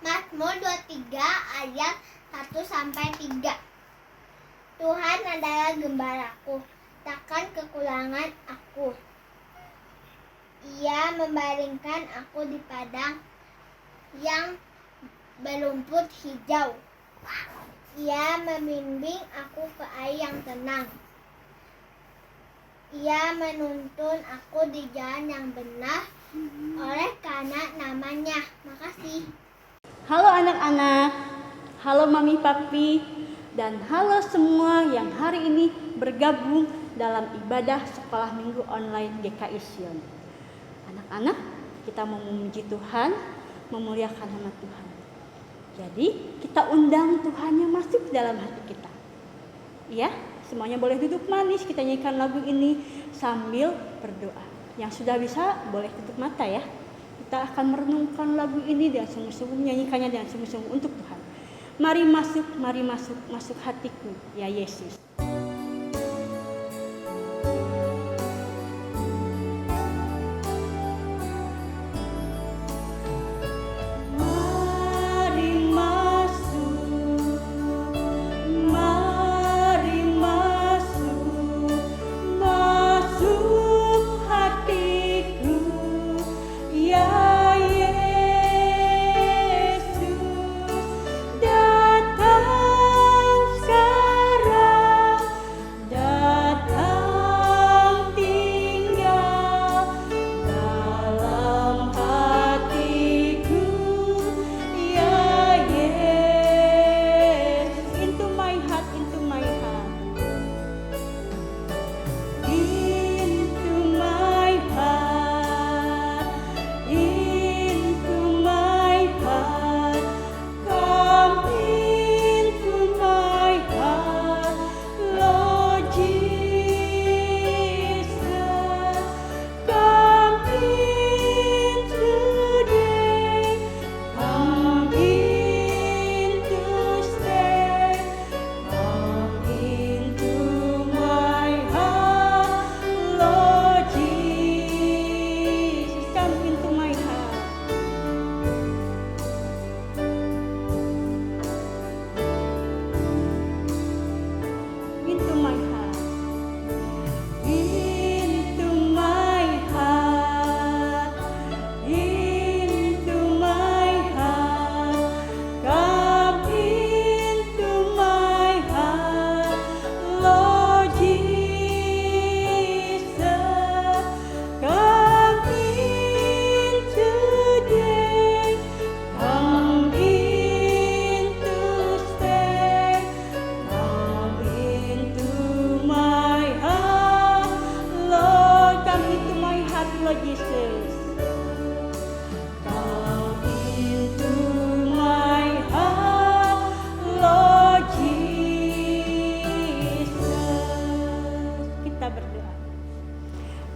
Mazmur 23 ayat 1-3. Tuhan adalah gembalaku, takkan kekurangan aku. Ia membaringkan aku di padang yang berumput hijau. Ia membimbing aku ke air yang tenang. Ia menuntun aku di jalan yang benar oleh karena namanya. Makasih. Halo anak-anak, halo mami papi, dan halo semua yang hari ini bergabung dalam ibadah sekolah minggu online GKI Sion. Anak-anak, kita mau memuji Tuhan, memuliakan nama Tuhan. Jadi kita undang Tuhan yang masuk dalam hati kita. Ya, semuanya boleh duduk manis, kita nyanyikan lagu ini sambil berdoa. Yang sudah bisa boleh tutup mata ya. Kita akan merenungkan lagu ini dengan sungguh-sungguh, menyanyikannya dengan sungguh-sungguh untuk Tuhan. Mari masuk, masuk hatiku, ya Yesus.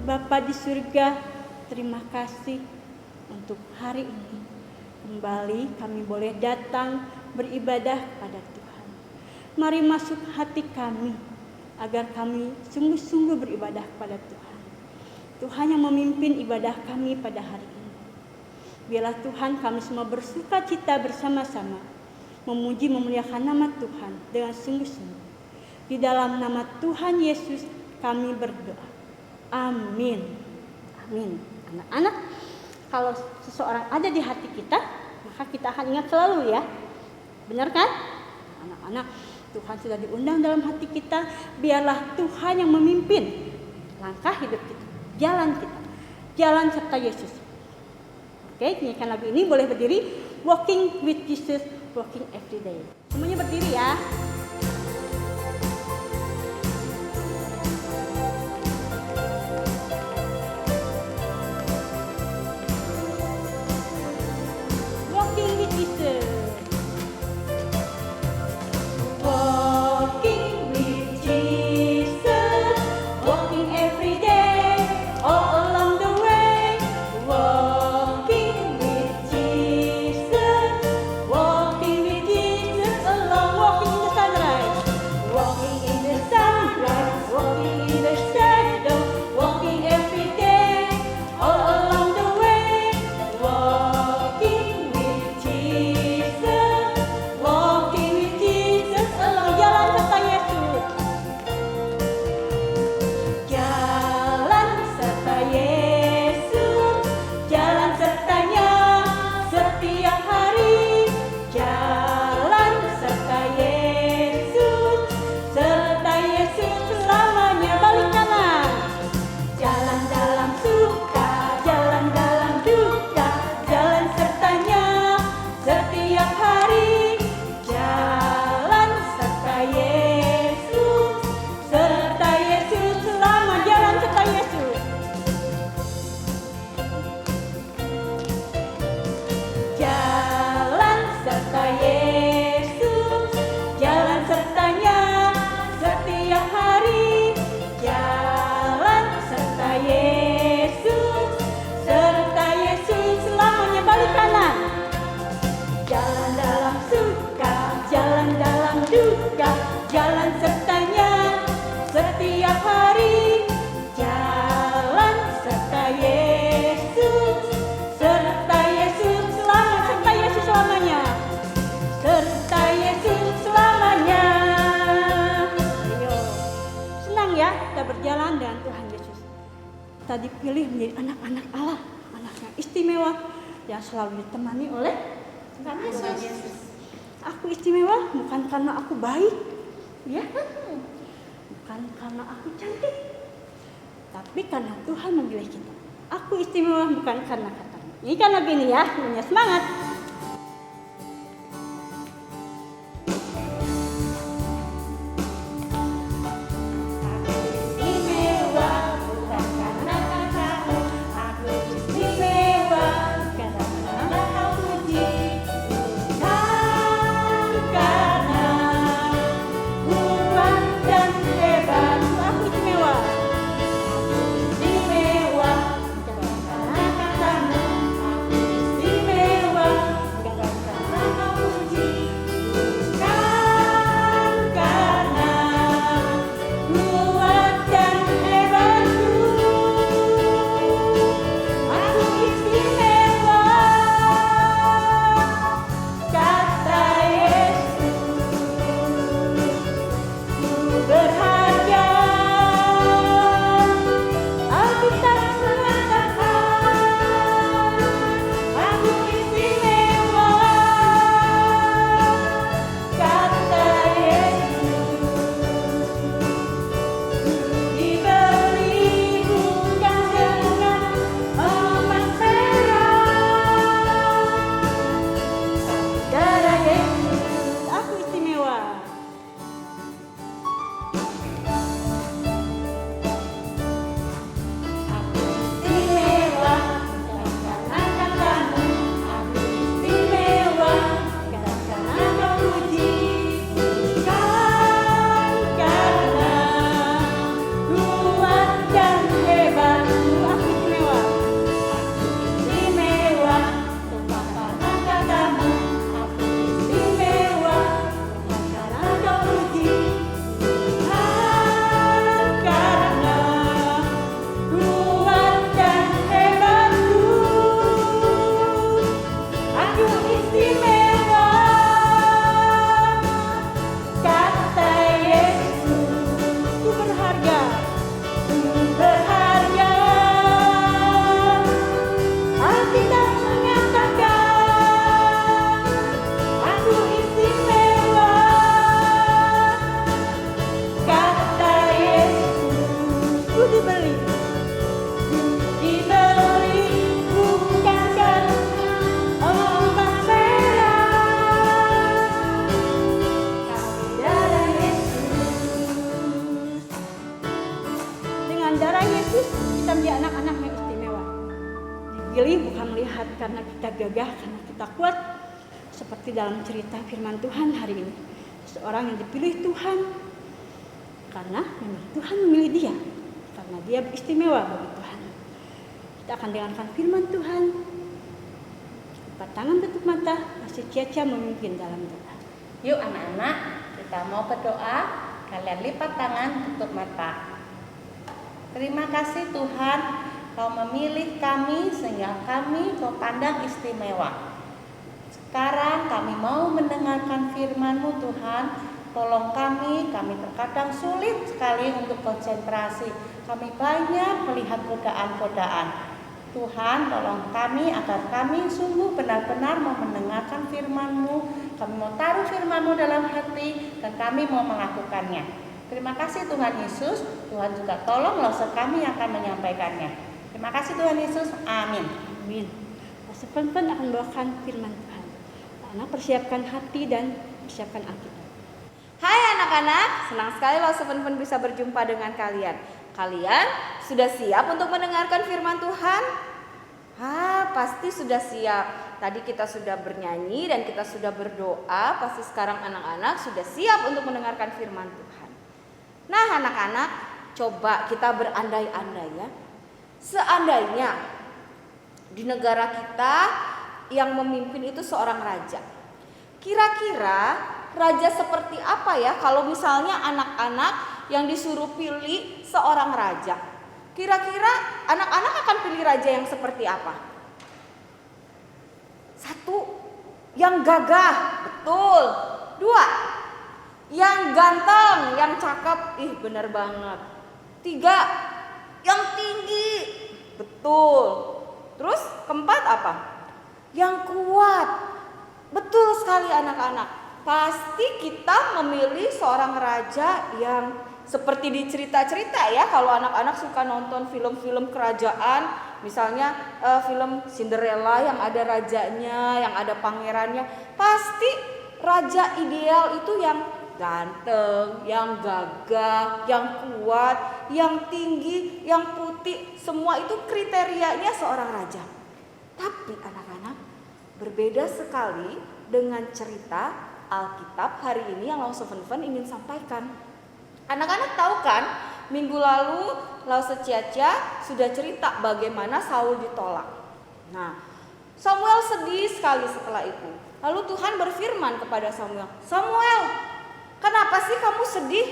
Bapa di surga, terima kasih untuk hari ini. Kembali kami boleh datang beribadah kepada Tuhan. Mari masuk hati kami, agar kami sungguh-sungguh beribadah kepada Tuhan. Tuhan yang memimpin ibadah kami pada hari ini. Biarlah Tuhan kami semua bersuka cita bersama-sama, memuji memuliakan nama Tuhan dengan sungguh-sungguh. Di dalam nama Tuhan Yesus kami berdoa. Amin. Amin. Anak-anak, kalau seseorang ada di hati kita, maka kita akan ingat selalu ya. Benar kan? Anak-anak, Tuhan sudah diundang dalam hati kita. Biarlah Tuhan yang memimpin langkah hidup kita, jalan kita, jalan serta Yesus. Oke, nyanyikan lagu ini, boleh berdiri. Walking with Jesus, walking every day. Semuanya berdiri ya. Walking in the kita dipilih menjadi anak-anak Allah, anak yang istimewa yang selalu ditemani oleh Tuhan Yesus. Aku istimewa bukan karena aku baik, ya, bukan karena aku cantik, tapi karena Tuhan memilih kita. Aku istimewa bukan karena katanya. Ini kan lagu ini ya, punya semangat. Dipilih bukan melihat karena kita gagah, karena kita kuat. Seperti dalam cerita firman Tuhan hari ini. Seorang yang dipilih Tuhan karena memang Tuhan memilih dia. Karena dia istimewa bagi Tuhan. Kita akan dengarkan firman Tuhan. Lipat tangan, tutup mata, masih Cia memimpin dalam doa. Yuk anak-anak, kita mau berdoa. Kalian lipat tangan, tutup mata. Terima kasih Tuhan, Kau memilih kami sehingga kami Kau pandang istimewa. Sekarang kami mau mendengarkan firman-Mu Tuhan. Tolong kami terkadang sulit sekali untuk konsentrasi. Kami banyak melihat godaan-godaan. Tuhan, tolong kami agar kami sungguh benar-benar mau mendengarkan firman-Mu. Kami mau taruh firman-Mu dalam hati dan kami mau melakukannya. Terima kasih Tuhan Yesus. Tuhan juga tolonglah kami yang akan menyampaikannya. Terima kasih Tuhan Yesus. Amin. Amin. Sepen-pen akan bawakan firman Tuhan. Anak persiapkan hati dan persiapkan Alkitab. Hai anak-anak, senang sekali loh Sepen-pen bisa berjumpa dengan kalian. Kalian sudah siap untuk mendengarkan firman Tuhan? Pasti sudah siap. Tadi kita sudah bernyanyi dan kita sudah berdoa. Pasti sekarang anak-anak sudah siap untuk mendengarkan firman Tuhan. Nah anak-anak, coba kita berandai-andai ya. Seandainya di negara kita yang memimpin itu seorang raja. Kira-kira raja seperti apa ya kalau misalnya anak-anak yang disuruh pilih seorang raja? Kira-kira anak-anak akan pilih raja yang seperti apa? Satu, yang gagah, betul. Dua, yang ganteng, yang cakep, bener banget. Tiga, yang tinggi, Betul. Terus keempat apa? Yang kuat. Betul sekali anak-anak. Pasti kita memilih seorang raja yang seperti di cerita-cerita ya. Kalau anak-anak suka nonton film-film kerajaan, misalnya film Cinderella yang ada rajanya, yang ada pangerannya, pasti raja ideal itu yang ganteng, yang gagah, yang kuat, yang tinggi, yang putih. Semua itu kriterianya seorang raja. Tapi anak-anak, berbeda sekali dengan cerita Alkitab hari ini yang Lause Ven ingin sampaikan. Anak-anak tahu kan, minggu lalu Lause Ciacia sudah cerita bagaimana Saul ditolak. Nah, Samuel sedih sekali setelah itu. Lalu Tuhan berfirman kepada Samuel, "Samuel, kenapa sih kamu sedih?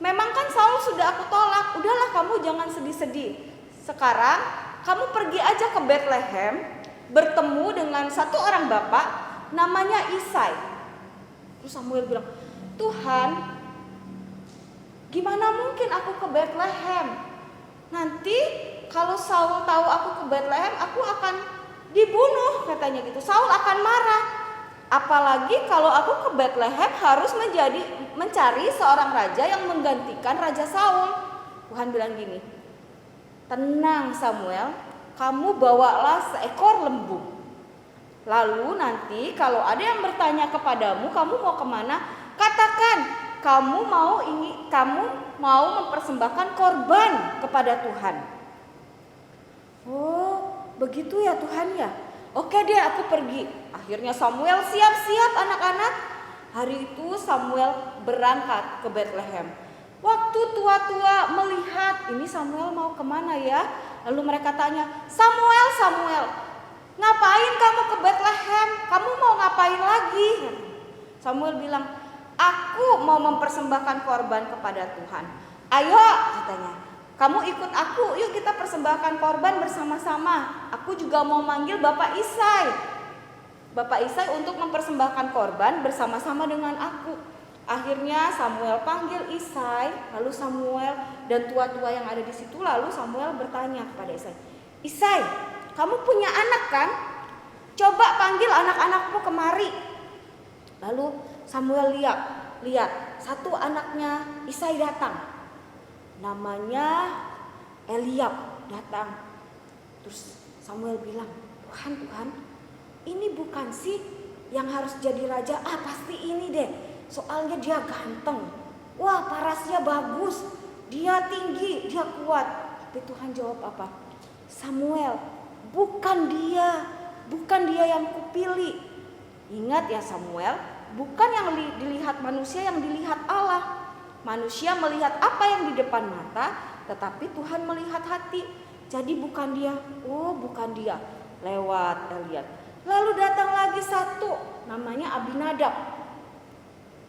Memang kan Saul sudah aku tolak. Udahlah, kamu jangan sedih-sedih. Sekarang kamu pergi aja ke Bethlehem, bertemu dengan satu orang bapak namanya Isai." Terus Samuel bilang, "Tuhan, gimana mungkin aku ke Bethlehem? Nanti kalau Saul tahu aku ke Bethlehem, aku akan dibunuh," katanya gitu. "Saul akan marah. Apalagi kalau aku ke Bethlehem harus mencari seorang raja yang menggantikan Raja Saul." Tuhan bilang gini, "Tenang Samuel, kamu bawalah seekor lembu. Lalu nanti kalau ada yang bertanya kepadamu, kamu mau kemana? Katakan kamu mau mempersembahkan korban kepada Tuhan." Oh, begitu ya Tuhan ya. Oke deh, aku pergi. Akhirnya Samuel siap-siap anak-anak. Hari itu Samuel berangkat ke Bethlehem. Waktu tua-tua melihat, ini Samuel mau kemana ya? Lalu mereka tanya, "Samuel, Samuel, ngapain kamu ke Bethlehem? Kamu mau ngapain lagi?" Samuel bilang, "Aku mau mempersembahkan korban kepada Tuhan." "Ayo," katanya, "kamu ikut aku, yuk kita persembahkan korban bersama-sama. Aku juga mau manggil Bapak Isai. Bapak Isai untuk mempersembahkan korban bersama-sama dengan aku." Akhirnya Samuel panggil Isai, lalu Samuel dan tua-tua yang ada di situ, lalu Samuel bertanya kepada Isai, "Isai, kamu punya anak kan? Coba panggil anak-anakmu kemari." Lalu Samuel lihat satu anaknya Isai datang. Namanya Eliab datang. Terus Samuel bilang, Tuhan, ini bukan sih yang harus jadi raja? Pasti ini deh. Soalnya dia ganteng. Wah, parasnya bagus. Dia tinggi, dia kuat." Tapi Tuhan jawab apa? "Samuel, bukan dia yang kupilih." Ingat ya Samuel, bukan yang dilihat manusia, yang dilihat Allah. Manusia melihat apa yang di depan mata, tetapi Tuhan melihat hati. Jadi bukan dia. Oh, bukan dia. Lewat Eliab. Lalu datang lagi satu, namanya Abinadab.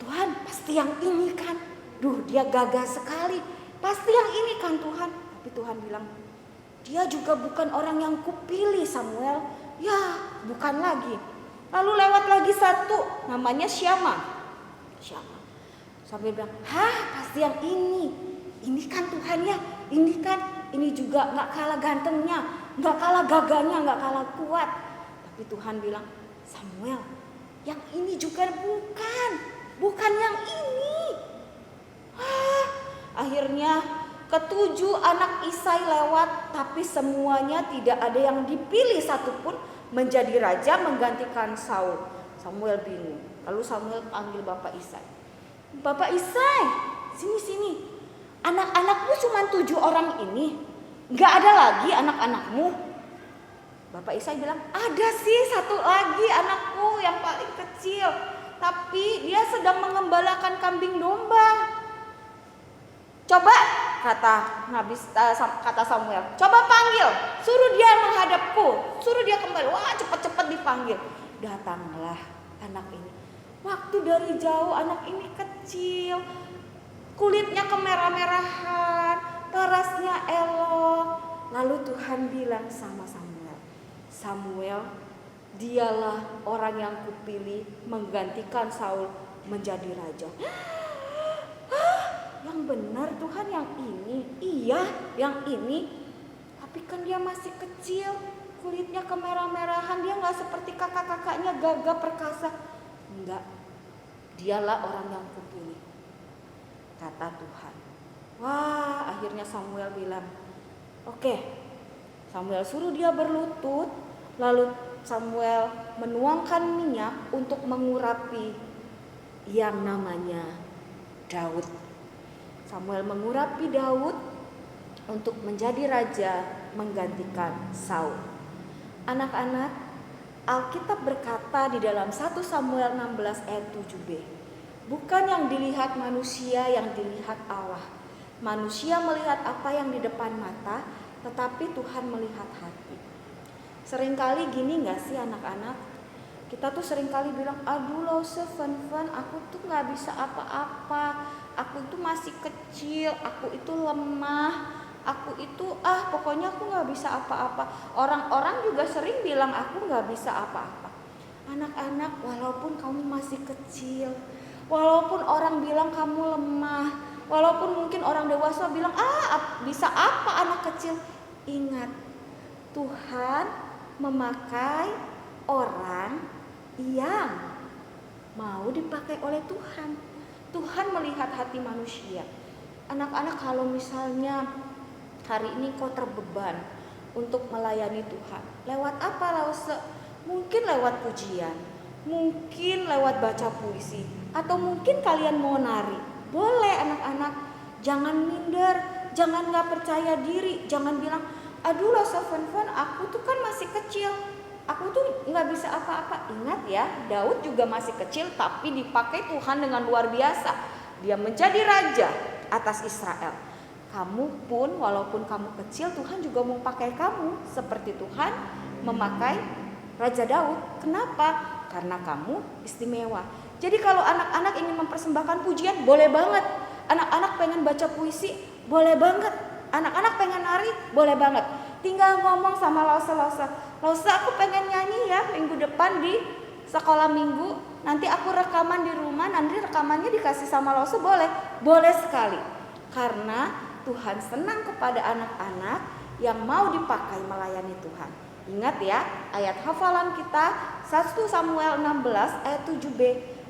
"Tuhan, pasti yang ini kan? Duh, dia gagah sekali. Pasti yang ini kan Tuhan?" Tapi Tuhan bilang, "Dia juga bukan orang yang kupilih Samuel." Ya, bukan lagi. Lalu lewat lagi satu, namanya Syama. Samuel bilang, pasti yang ini. Ini kan Tuhan ya. Ini juga gak kalah gantengnya, gak kalah gagahnya, gak kalah kuat. Tapi Tuhan bilang, "Samuel, yang ini juga bukan yang ini." Akhirnya ketujuh anak Isai lewat, tapi semuanya tidak ada yang dipilih satupun menjadi raja menggantikan Saul. Samuel bingung. Lalu Samuel panggil Bapak Isai. "Bapak Isai, sini. Anak-anakmu cuma 7 orang ini. Gak ada lagi anak-anakmu?" Bapak Isai bilang, "Ada sih satu lagi anakku yang paling kecil. Tapi dia sedang mengembalakan kambing domba." "Coba," kata Samuel, "coba panggil, suruh dia menghadapku, suruh dia kembali." Wah, cepat-cepat dipanggil. Datanglah anak ini. Waktu dari jauh anak ini kecil, kulitnya kemerah-merahan, parasnya elok. Lalu Tuhan bilang sama Samuel, "Samuel, dialah orang yang kupilih menggantikan Saul menjadi raja." Yang benar Tuhan yang ini? Iya, yang ini. Tapi kan kan dia masih kecil, kulitnya kemerah-merahan, dia nggak seperti kakak-kakaknya gagah perkasa. Enggak, dialah orang yang kupilih, kata Tuhan. Wah, akhirnya Samuel bilang, oke. Samuel suruh dia berlutut, lalu Samuel menuangkan minyak untuk mengurapi yang namanya Daud. Samuel mengurapi Daud untuk menjadi raja menggantikan Saul. Anak-anak, Alkitab berkata di dalam 1 Samuel 16 ayat 7b, bukan yang dilihat manusia yang dilihat Allah. Manusia melihat apa yang di depan mata, tetapi Tuhan melihat hati. Seringkali gini gak sih anak-anak? Kita tuh seringkali bilang, aduh Lause, Fen, aku tuh gak bisa apa-apa. Aku itu masih kecil, aku itu lemah, aku itu pokoknya aku gak bisa apa-apa. Orang-orang juga sering bilang aku gak bisa apa-apa. Anak-anak, walaupun kamu masih kecil, walaupun orang bilang kamu lemah, walaupun mungkin orang dewasa bilang bisa apa anak kecil, ingat, Tuhan memakai orang yang mau dipakai oleh Tuhan. Tuhan melihat hati manusia. Anak-anak, kalau misalnya hari ini kau terbeban untuk melayani Tuhan, lewat apa Lause? Mungkin lewat pujian, mungkin lewat baca puisi, atau mungkin kalian mau nari. Boleh anak-anak, jangan minder, jangan gak percaya diri, jangan bilang, aduh Lause, Fen, aku tuh kan masih kecil, aku tuh gak bisa apa-apa. Ingat ya, Daud juga masih kecil tapi dipakai Tuhan dengan luar biasa. Dia menjadi raja atas Israel. Kamu pun walaupun kamu kecil, Tuhan juga mau pakai kamu seperti Tuhan memakai Raja Daud. Kenapa? Karena kamu istimewa. Jadi kalau anak-anak ingin mempersembahkan pujian, boleh banget. Anak-anak pengen baca puisi, boleh banget. Anak-anak pengen nari, boleh banget. Tinggal ngomong sama Lause, aku pengen nyanyi ya minggu depan di sekolah minggu. Nanti aku rekaman di rumah, nanti rekamannya dikasih sama Lause, boleh? Boleh sekali. Karena Tuhan senang kepada anak-anak yang mau dipakai melayani Tuhan. Ingat ya, ayat hafalan kita 1 Samuel 16 ayat 7b.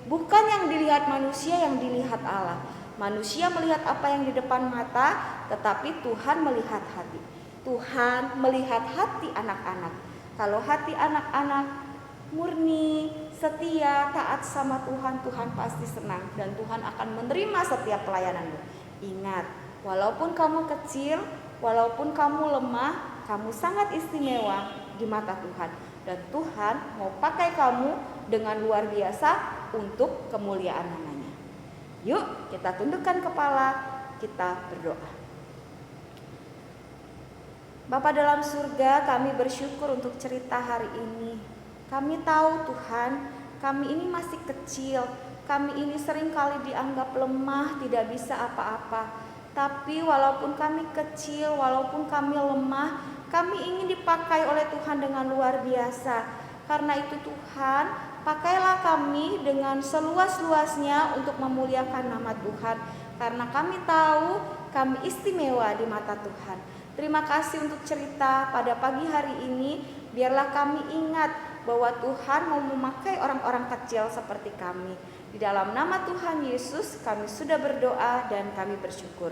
Bukan yang dilihat manusia yang dilihat Allah. Manusia melihat apa yang di depan mata, tetapi Tuhan melihat hati. Tuhan melihat hati anak-anak. Kalau hati anak-anak murni, setia, taat sama Tuhan, Tuhan pasti senang dan Tuhan akan menerima setiap pelayananmu. Ingat, walaupun kamu kecil, walaupun kamu lemah, kamu sangat istimewa di mata Tuhan. Dan Tuhan mau pakai kamu dengan luar biasa untuk kemuliaan namanya. Yuk kita tundukkan kepala, kita berdoa. Bapa dalam surga, kami bersyukur untuk cerita hari ini. Kami tahu Tuhan, kami ini masih kecil, kami ini seringkali dianggap lemah, tidak bisa apa-apa. Tapi walaupun kami kecil, walaupun kami lemah, kami ingin dipakai oleh Tuhan dengan luar biasa. Karena itu Tuhan, pakailah kami dengan seluas-luasnya untuk memuliakan nama Tuhan. Karena kami tahu kami istimewa di mata Tuhan. Terima kasih untuk cerita pada pagi hari ini. Biarlah kami ingat bahwa Tuhan mau memakai orang-orang kecil seperti kami. Di dalam nama Tuhan Yesus kami sudah berdoa dan kami bersyukur.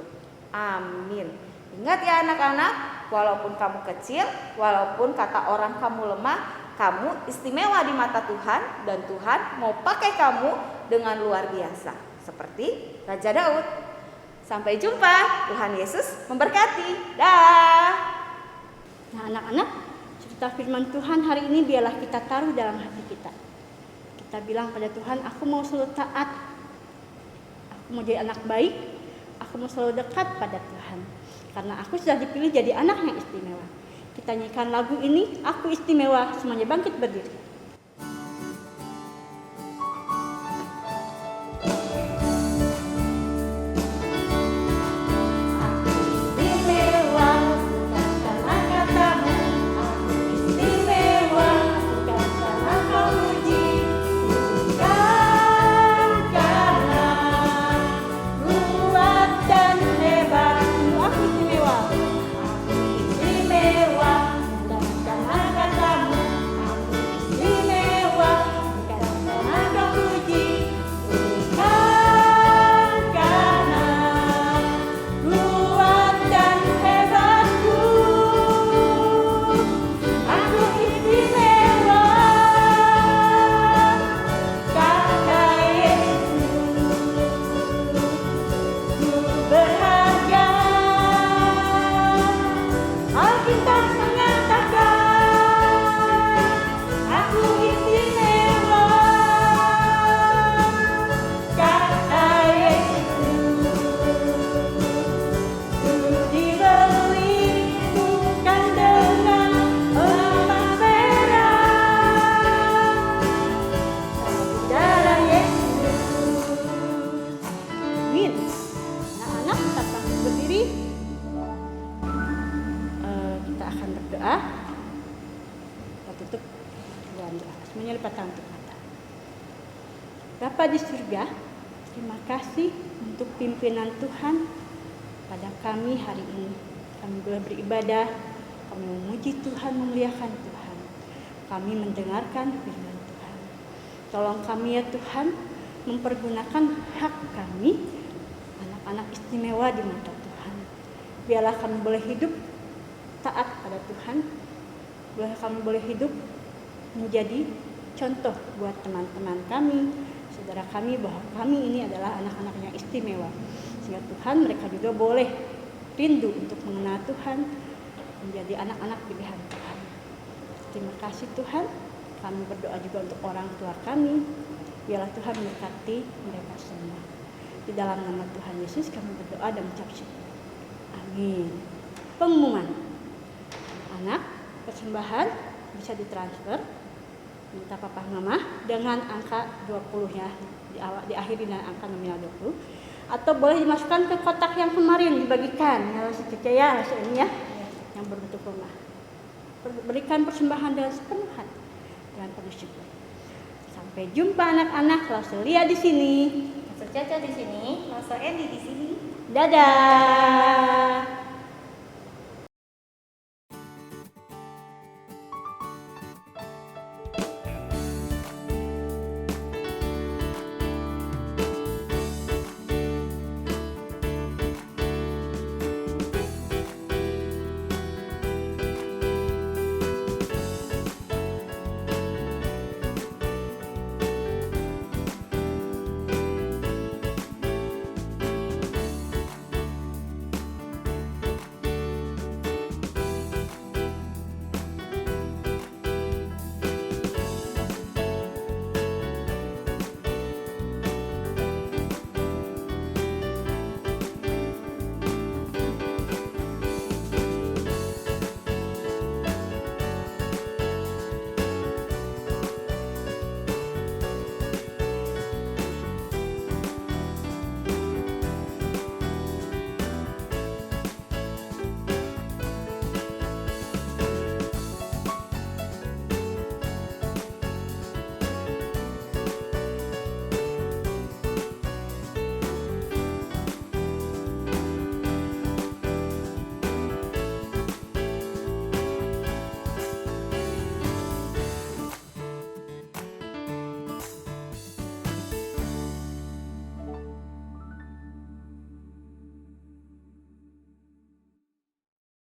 Amin. Ingat ya anak-anak, walaupun kamu kecil, walaupun kata orang kamu lemah, kamu istimewa di mata Tuhan dan Tuhan mau pakai kamu dengan luar biasa. Seperti Raja Daud. Sampai jumpa, Tuhan Yesus memberkati. Dah. Nah anak-anak, cerita firman Tuhan hari ini biarlah kita taruh dalam hati kita. Kita bilang pada Tuhan, aku mau selalu taat. Aku mau jadi anak baik. Aku mau selalu dekat pada Tuhan. Karena aku sudah dipilih jadi anak yang istimewa. Kita nyanyikan lagu ini, Aku Istimewa. Semuanya bangkit berdiri. Istimewa. akan berdoa. Kita tutup dengan doa. Semuanya lipat tangan untuk mata. Bapa di surga, terima kasih untuk pimpinan Tuhan pada kami hari ini. Kami boleh beribadah, kami memuji Tuhan, memuliakan Tuhan. Kami mendengarkan firman Tuhan. Tolong kami ya Tuhan, mempergunakan hak kami, anak-anak istimewa di mata Tuhan. Biarlah kami boleh hidup taat pada Tuhan. Biarlah kami boleh hidup menjadi contoh buat teman-teman kami, saudara kami, bahwa kami ini adalah anak-anak yang istimewa. Sehingga Tuhan mereka juga boleh rindu untuk mengenal Tuhan, menjadi anak-anak pilihan Tuhan. Terima kasih Tuhan. Kami berdoa juga untuk orang tua kami. Biarlah Tuhan memberkati mereka semua. Di dalam nama Tuhan Yesus kami berdoa dan mengucap syukur. Amin. Pengumuman. Anak, persembahan bisa ditransfer, minta papa mama dengan angka 20 ya. Diakhiri dengan angka nominal 20. Atau boleh dimasukkan ke kotak yang kemarin dibagikan. Ya, sekecil ya, ini ya. Yang berbentuk rumah. Berikan persembahan dengan sepenuh hati, dengan penuh syukur. Sampai jumpa anak-anak. Langsung lihat di sini. Masuk Caca di sini, masuk Endi di sini. Dadah.